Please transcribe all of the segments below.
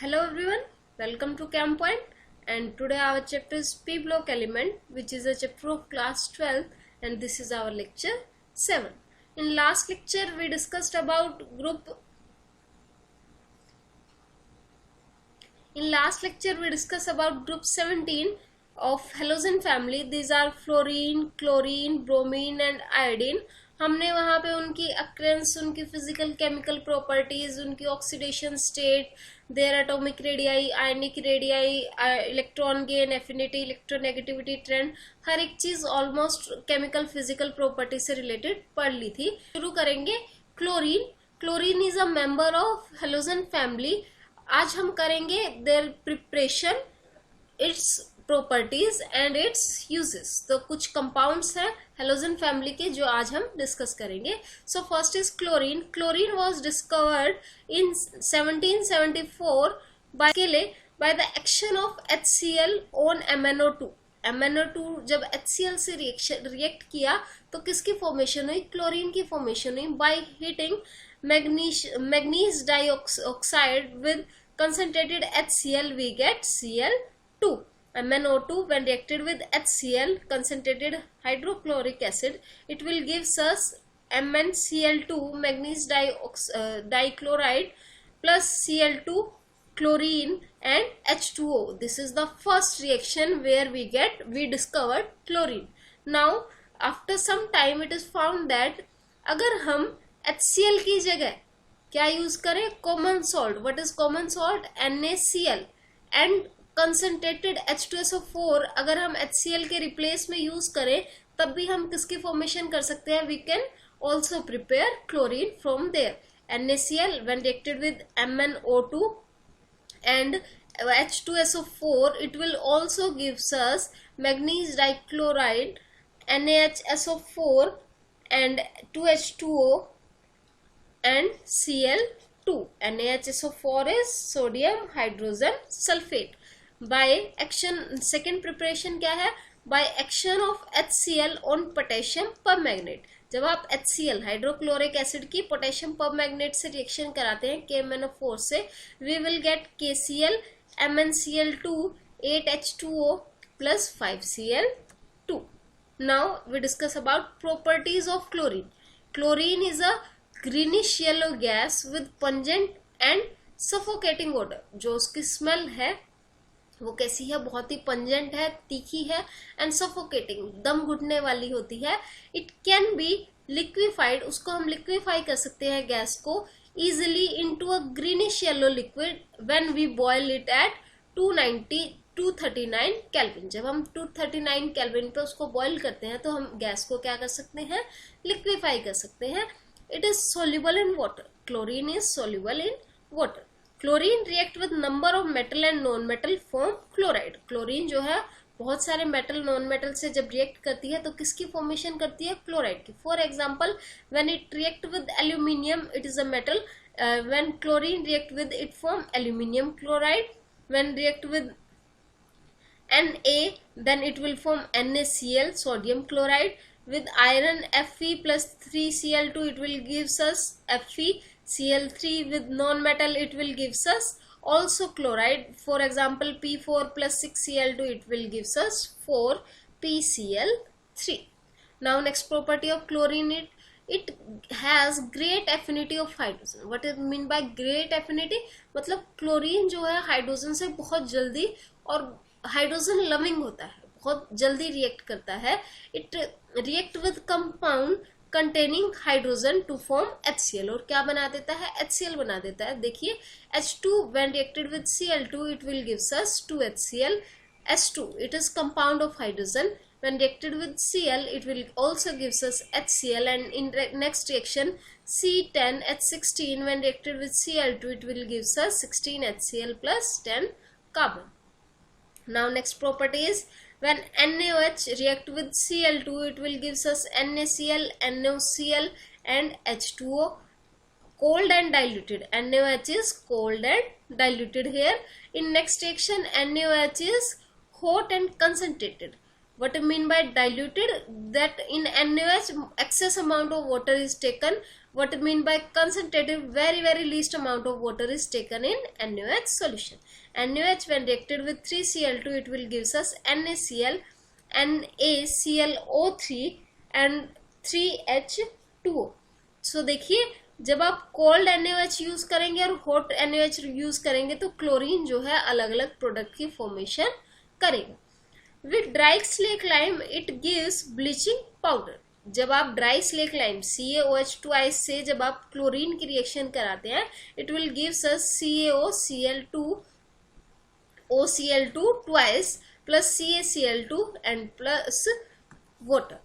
Hello everyone, welcome to Camp Point, and today our chapter is P block element, which is a chapter of class 12, and this is our lecture 7. In last lecture we discussed about group 17 of halogen family. These are fluorine, chlorine, bromine and iodine. हमने वहाँ पे उनकी occurrence, उनकी physical chemical properties, उनकी oxidation state, their atomic radii, ionic radii, electron gain, affinity, electronegativity trend, हर एक चीज almost chemical physical property से रिलेटेड पढ़ ली थी. शुरू करेंगे chlorine. Chlorine is a member of halogen family. आज हम करेंगे their preparation, its properties and its uses. तो कुछ कंपाउंड्स हैं हेलोजन फैमिली के जो आज हम डिस्कस करेंगे. So first is chlorine. Chlorine was discovered in 1774 by the action of HCl on MnO2. MnO2 जब HCl से रिएक्ट किया तो किसकी फॉर्मेशन हुई? क्लोरीन की फॉर्मेशन हुई. By heating manganese dioxide with concentrated HCl we get Cl2. MnO2 when reacted with HCl concentrated hydrochloric acid, it will give us MnCl2 manganese dichloride plus Cl2 chlorine and H2O. This is the first reaction where we discovered chlorine. Now after some time it is found that अगर हम HCl की जगह क्या use करें? Common salt. What is common salt? NaCl and concentrated H2SO4 अगर हम HCl के replace में यूज करें तब भी हम किसकी फॉर्मेशन कर सकते हैं? We can also prepare chlorine from there. NaCl when reacted with MnO2 and H2SO4 it will also gives us manganese dichloride, NaHSO4 and 2H2O and Cl2. NaHSO4 is sodium hydrogen sulfate. By action, second preparation क्या है? By action of HCl on potassium permanganate. जब आप HCl hydrochloric acid की potassium permanganate से reaction कराते हैं KMnO4 से, we will get KCl, MnCl2, 8H2O plus 5Cl2. Now we discuss about properties of chlorine. Chlorine is a greenish yellow gas with pungent and suffocating odor. जो उसकी smell है वो कैसी है? बहुत ही पंजेंट है, तीखी है एंड सफोकेटिंग, दम घुटने वाली होती है. It can be liquefied. उसको हम लिक्विफाई कर सकते हैं गैस को easily into a greenish yellow liquid when we boil it at 239 kelvin. जब हम 239 केल्विन पे उसको बॉयल करते हैं तो हम गैस को क्या कर सकते हैं? लिक्विफाई कर सकते हैं. It is soluble in water. Chlorine is soluble in water. Chlorine react with number of metal and non-metal form chloride. Chlorine जो है बहुत सारे मेटल नॉन मेटल से जब रिएक्ट करती है तो किसकी फॉर्मेशन करती है? क्लोराइड की. For example when it react with aluminium it is a metal. When chlorine react with it form aluminium chloride. When react with Na then it will form NaCl sodium chloride. With iron Fe plus 3Cl2 it will gives us FeCl3. with non-metal it will gives us also chloride. For example P4 plus 6Cl2 it will gives us 4PCl3. Now next property of chlorine, it has great affinity of hydrogen. What is mean by great affinity? मतलब chlorine जो है hydrogen से बहुत जल्दी और hydrogen loving होता है, बहुत जल्दी रिएक्ट करता है. It react with compound containing hydrogen to form HCl. और क्या बना देता है? HCl बना देता है. देखिए H2 when reacted with Cl2 it will gives us 2HCl. H2 it is compound of hydrogen. When reacted with Cl it will also gives us HCl. And in next reaction C10H16 when reacted with Cl2 it will gives us 16HCl plus 10 carbon. Now next property is when NaOH react with Cl2 it will gives us NaCl, NaCl and H2O. Cold and diluted. NaOH is cold and diluted here. In next reaction NaOH is hot and concentrated. What I mean by diluted? That in NaOH excess amount of water is taken What I mean by concentrated, very least amount of water is taken in NaOH solution. NaOH when reacted with 3Cl2, it will gives us NaCl, NaClO3 and 3H2O. So देखिए, जब आप cold NaOH use करेंगे और hot NaOH use करेंगे तो chlorine जो है अलग अलग प्रोडक्ट की फॉर्मेशन करेगा. With dry slack lime it gives bleaching powder. जब आप dry slack lime CaOH twice से जब आप क्लोरीन की रिएक्शन कराते हैं, it will gives us CaOCl2 OCl2 twice plus CaCl2 and plus water.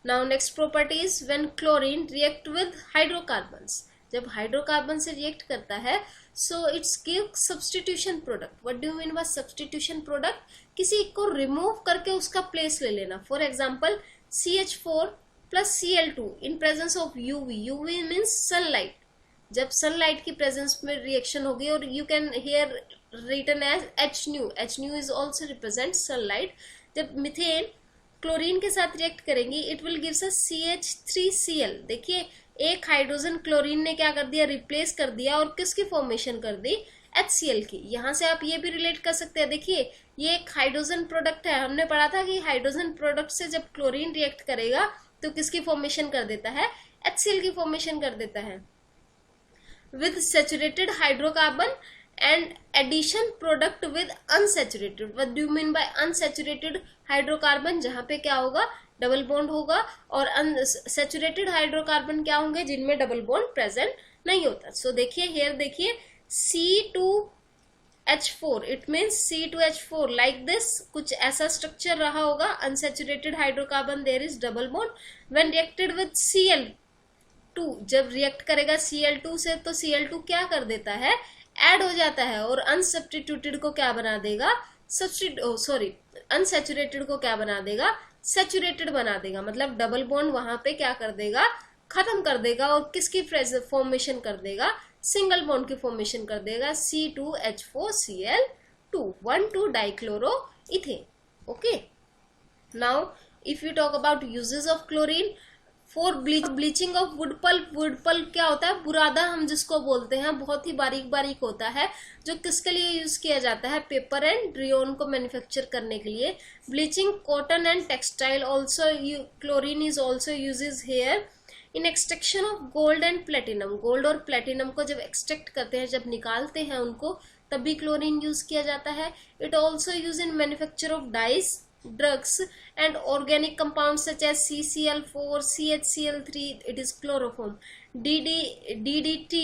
Now next property is when chlorine react with hydrocarbons. जब hydrocarbon से रिएक्ट करता है, so it's give substitution product. What do you mean bye substitution product? किसी को remove करके उसका place ले लेना. For example CH4 plus Cl2 in presence of UV. UV means sunlight. जब सनलाइट की प्रेजेंस में रिएक्शन होगी, और you can here written as HNu. HNu is also represent sunlight. जब मिथेन क्लोरीन के साथ रिएक्ट करेंगी, it will gives us CH3Cl. देखिए, एक हाइड्रोजन क्लोरीन ने क्या कर दिया, रिप्लेस कर दिया, और किसकी फॉर्मेशन कर दी, HCl की. यहां से आप ये भी रिलेट कर सकते हैं. देखिए, ये एक हाइड्रोजन प्रोडक्ट है. हमने पढ़ा था कि हाइड्रोजन प्रोडक्ट से जब क्लोरीन रिएक्ट करेगा तो किसकी फॉर्मेशन कर देता है, HCl की फॉर्मेशन कर देता है. With saturated hydrocarbon and addition product with unsaturated. What do you mean by unsaturated hydrocarbon? जहां पे क्या होगा, डबल बॉन्ड होगा, और अनसैचुरेटेड हाइड्रोकार्बन क्या होंगे, जिनमें डबल बॉन्ड प्रेजेंट नहीं होता. सो देखिए, हियर देखिए, C2H4, it means C2H4 like this. कुछ ऐसा स्ट्रक्चर रहा होगा. Unsaturated hydrocarbon, there is double bond. When reacted with Cl2, जब रिएक्ट करेगा Cl2 से, तो Cl2 क्या कर देता है, ऐड हो जाता है, और अनसब्स्टिट्यूटेड को क्या बना देगा, अनसैचुरेटेड को क्या बना देगा, सैचुरेटेड बना देगा. मतलब डबल बॉन्ड वहां पे क्या कर देगा, खत्म कर देगा, और किसकी फॉर्मेशन कर देगा, सिंगल बॉन्ड की फॉर्मेशन कर देगा. C2H4Cl2, 1,2 dichloroethane. Okay. Now if you talk about uses of chlorine for bleaching of wood pulp. Wood pulp क्या होता है, बुरादा हम जिसको बोलते हैं, बहुत ही बारीक बारीक होता है, जो किसके लिए यूज किया जाता है, पेपर एंड रियोन को मैन्युफैक्चर करने के लिए. Bleaching cotton and textile also, chlorine is also uses here. In extraction of gold and platinum. Gold और प्लेटिनम को जब एक्सट्रैक्ट करते हैं, जब निकालते हैं उनको, तब भी क्लोरीन यूज किया जाता है. It also use in manufacture of dyes, drugs and organic compounds such as CCl4, CHCl3, it is chloroform, DDT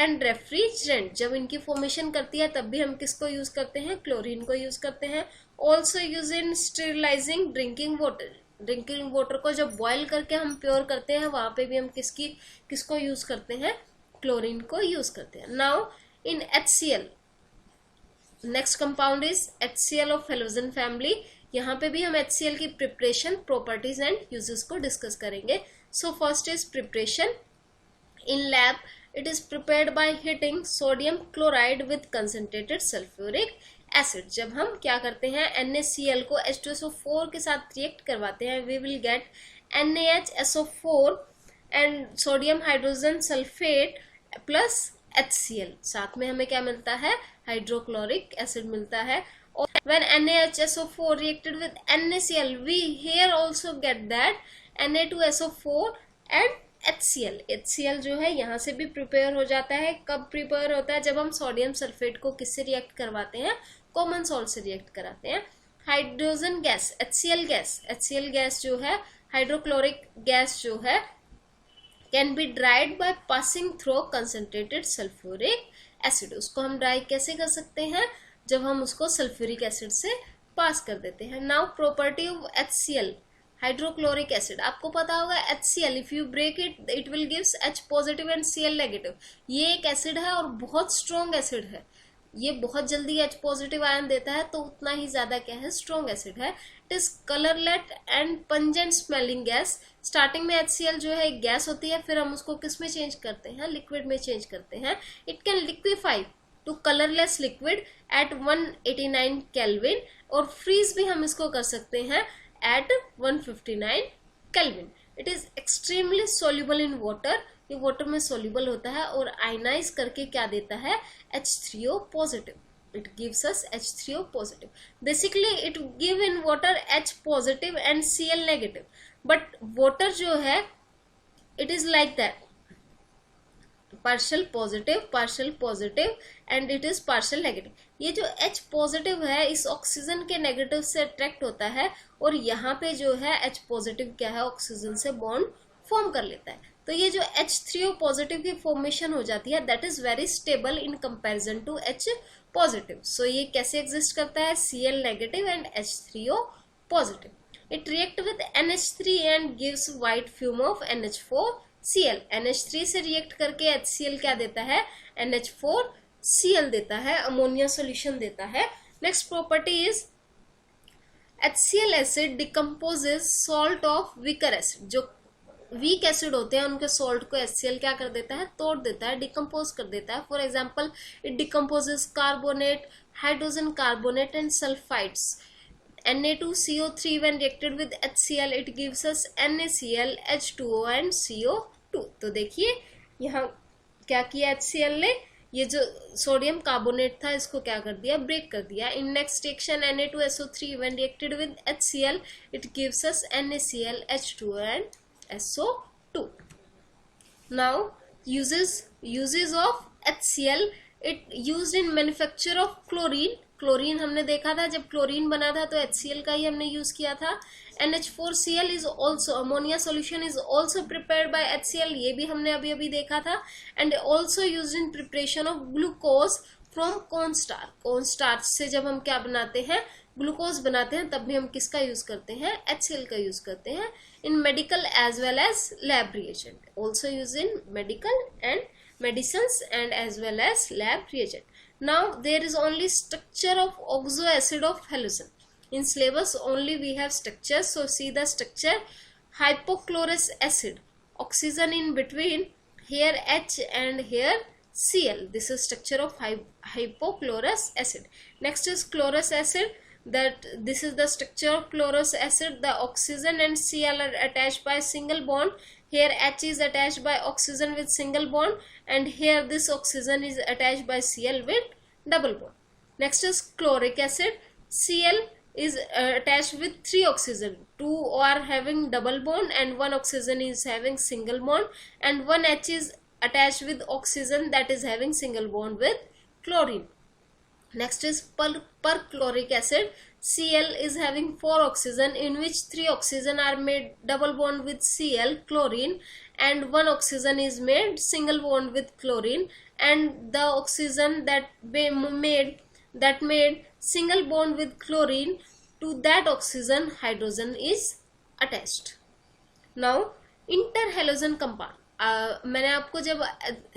and refrigerant. जब इनकी फॉर्मेशन करती है तब भी हम किसको यूज करते हैं, क्लोरीन को यूज करते हैं. Also use in sterilising drinking water. Drinking water को जब बॉयल करके हम प्योर करते हैं, वहां पे भी हम किसको यूज करते हैं, क्लोरीन को यूज करते हैं. Now in HCl, next compound is HCl of halogen family. यहाँ पे भी हम HCl की प्रिपरेशन, प्रॉपर्टीज एंड यूजेस को डिस्कस करेंगे. So first is preparation. In lab it is prepared by heating sodium chloride with concentrated sulphuric acid. जब हम क्या करते हैं, NaCl को H2SO4 के साथ रिएक्ट करवाते हैं, we will get NaHSO4 and sodium hydrogen sulphate plus HCl. साथ में हमें क्या मिलता है, हाइड्रोक्लोरिक एसिड मिलता है. When NaHSO4 reacted with NaCl, we here also get that Na2SO4 and HCl. HCl जो है यहाँ से भी प्रिपेयर हो जाता है. कब प्रिपेयर होता है, जब हम सोडियम सल्फेट को किससे रिएक्ट करवाते हैं, कॉमन सॉल्ट से रिएक्ट कराते हैं. हाइड्रोजन गैस, HCl गैस जो है, हाइड्रोक्लोरिक गैस जो है, can be dried by passing through concentrated sulphuric acid. उसको हम ड्राई कैसे कर सकते हैं, जब हम उसको सल्फ्यूरिक एसिड से पास कर देते हैं. Now property of HCl, hydrochloric acid. आपको पता होगा HCl, if you break it, it will gives H positive and Cl negative. ये एक एसिड है और बहुत स्ट्रॉन्ग एसिड है. ये बहुत जल्दी H पॉजिटिव आयन देता है, तो उतना ही ज्यादा क्या है, स्ट्रॉन्ग एसिड है. It is colourless and pungent smelling gas. Starting में HCl जो है एक गैस होती है, फिर हम उसको किस में चेंज करते हैं, लिक्विड में चेंज करते हैं. It can liquefy to colourless liquid at 189 kelvin, और फ्रीज भी हम इसको कर सकते हैं at 159 kelvin. It is extremely soluble in water. ये वाटर में सोल्यूबल होता है और आयनाइज करके क्या देता है, H3O positive. It gives us H3O positive. Basically it give in water H positive and Cl negative. But water जो है it is like that, partial positive and it is partial negative. ये जो H positive है इस oxygen के negative से attract होता है और यहाँ पे जो है H पॉजिटिव क्या है, ऑक्सीजन से बॉन्ड फॉर्म कर लेता है. तो ये जो H3O पॉजिटिव की फॉर्मेशन हो जाती है that is very stable in comparison to H positive. So ये कैसे एग्जिस्ट करता है, Cl negative and H3O positive. It react with NH3 and gives white fume of NH4Cl. NH3 से रिएक्ट करके HCl क्या देता है, NH4Cl देता है, अमोनिया सोल्यूशन देता है. Next property is HCl acid decomposes salt of weaker acid. जो वीक एसिड होते हैं उनके सॉल्ट को HCl क्या कर देता है, तोड़ देता है, डिकम्पोज कर देता है. For example it decomposes carbonate, hydrogen carbonate and sulphides. Na2CO3 when reacted with HCl it gives us NaCl, H2O and CO2. तो देखिए यहाँ क्या किया HCl ने, ये जो सोडियम कार्बोनेट था इसको क्या कर दिया, ब्रेक कर दिया. In next reaction Na2SO3 when reacted with HCl it gives us NaCl, H2O and SO2. Now uses of HCl, it used in manufacture of chlorine. Chlorine हमने देखा था, जब क्लोरीन बना था तो HCl का ही हमने यूज किया था. NH4Cl is also ammonia solution is also prepared by HCl, ये भी हमने अभी अभी देखा था. And also used in preparation of glucose from corn starch. Corn starch से जब हम क्या बनाते हैं, ग्लूकोज बनाते हैं, तब भी हम किसका यूज करते हैं, HCl का यूज करते हैं. In medical as well as lab reagent, also use in medical and medicines and as well as lab reagent. Now there is only structure of oxo acid of halocene. In syllabus only we have structure, so see the structure. Hypochlorous acid, oxygen in between, here H and here Cl. This is structure of hypochlorous acid. Next is chlorous acid, that this is the structure of chlorous acid. The oxygen and Cl are attached by single bond. Here H is attached by oxygen with single bond and here this oxygen is attached by Cl with double bond. Next is chloric acid. Cl is attached with 3 oxygen. 2 are having double bond and 1 oxygen is having single bond and 1 H is attached with oxygen that is having single bond with chlorine. Next is perchloric acid. Cl is having 4 oxygen in which 3 oxygen are made double bond with Cl, chlorine, and 1 oxygen is made single bond with chlorine, and the oxygen that made single bond with chlorine, to that oxygen hydrogen is attached. Now interhalogen compound. मैंने आपको जब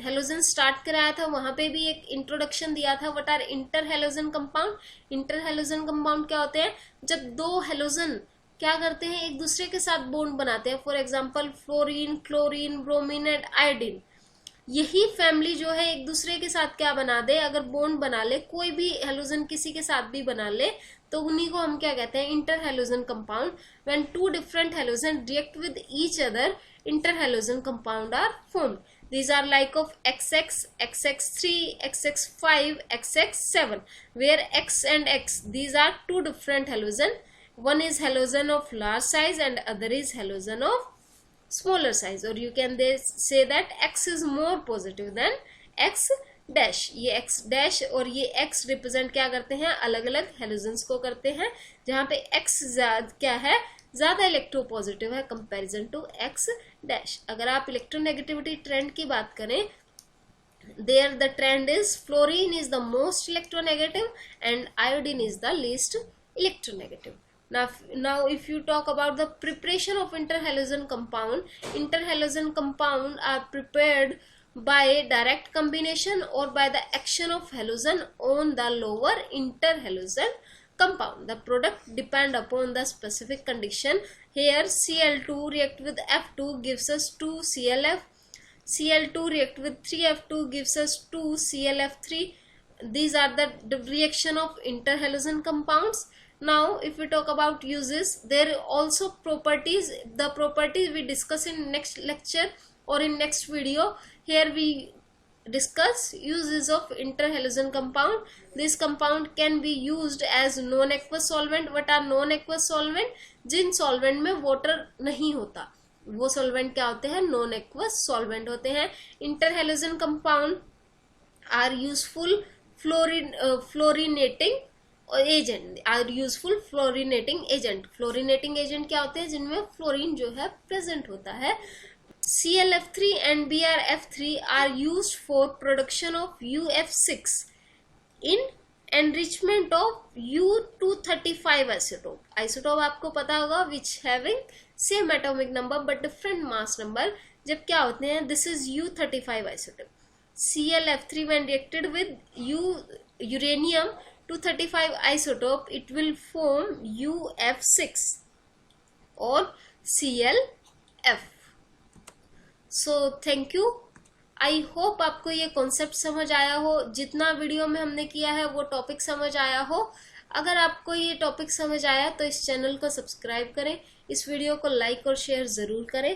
halogen start कराया था वहां पे भी एक introduction दिया था. What are interhalogen compound. Interhalogen compound क्या होते हैं, जब दो हेलोजन क्या करते हैं, एक दूसरे के साथ बॉन्ड बनाते हैं. For example fluorine, chlorine, bromine and iodine. यही फैमिली जो है एक दूसरे के साथ क्या बना दे, अगर बॉन्ड बना ले, कोई भी हेलोजन किसी के साथ भी बना ले, तो उन्हीं को हम क्या कहते हैं, interhalogen compound. When 2 different halogen react with each other, interhalogen compound are formed. These are like of XX, XX3, XX5, XX7, where X and X, these are 2 different halogen. One is halogen of large size and other is halogen of smaller size, or you can say that X is more positive than X dash. ये X dash और ये X represent क्या करते हैं, अलग अलग halogens को करते हैं, जहाँ पे X क्या है, ज्यादा इलेक्ट्रोपॉजिटिव है कंपैरिजन टू X डैश. अगर आप इलेक्ट्रोनेगेटिविटी ट्रेंड की बात करें, there the trend is fluorine is the most electronegative and iodine is the least electronegative. Now if you talk about the preparation of interhalogen compound are prepared by direct combination or by the action of halogen on the lower interhalogen compound. The product depend upon the specific condition. Here Cl2 react with F2 gives us 2ClF. Cl2 react with 3F2 gives us 2ClF3. These are the reaction of interhalogen compounds. Now if we talk about uses, there are also properties. The properties we discuss in next lecture. or in next video. Here we discuss uses of interhalogen compound. This compound can be used as non-aqueous solvent. What are non-aqueous solvent? जिन solvent में water नहीं होता वो solvent क्या होते हैं? non-aqueous solvent होते हैं. Interhalogen compound are useful fluorinating agent are useful fluorinating agent. Fluorinating agent क्या होते हैं? जिनमें फ्लोरीन जो है प्रेजेंट होता है. ClF3 and BrF3 are used for production of UF6 in enrichment of U235 isotope. Isotope आपको पता होगा which having same atomic number but different mass number. जब क्या होते हैं? This is U35 isotope. ClF3 when reacted with uranium 235 isotope, it will form UF6 or ClF. So thank you. I hope आपको ये concept समझ आया हो. जितना वीडियो में हमने किया है वो टॉपिक समझ आया हो. अगर आपको ये टॉपिक समझ आया तो इस चैनल को सब्सक्राइब करें, इस वीडियो को लाइक और शेयर ज़रूर करें.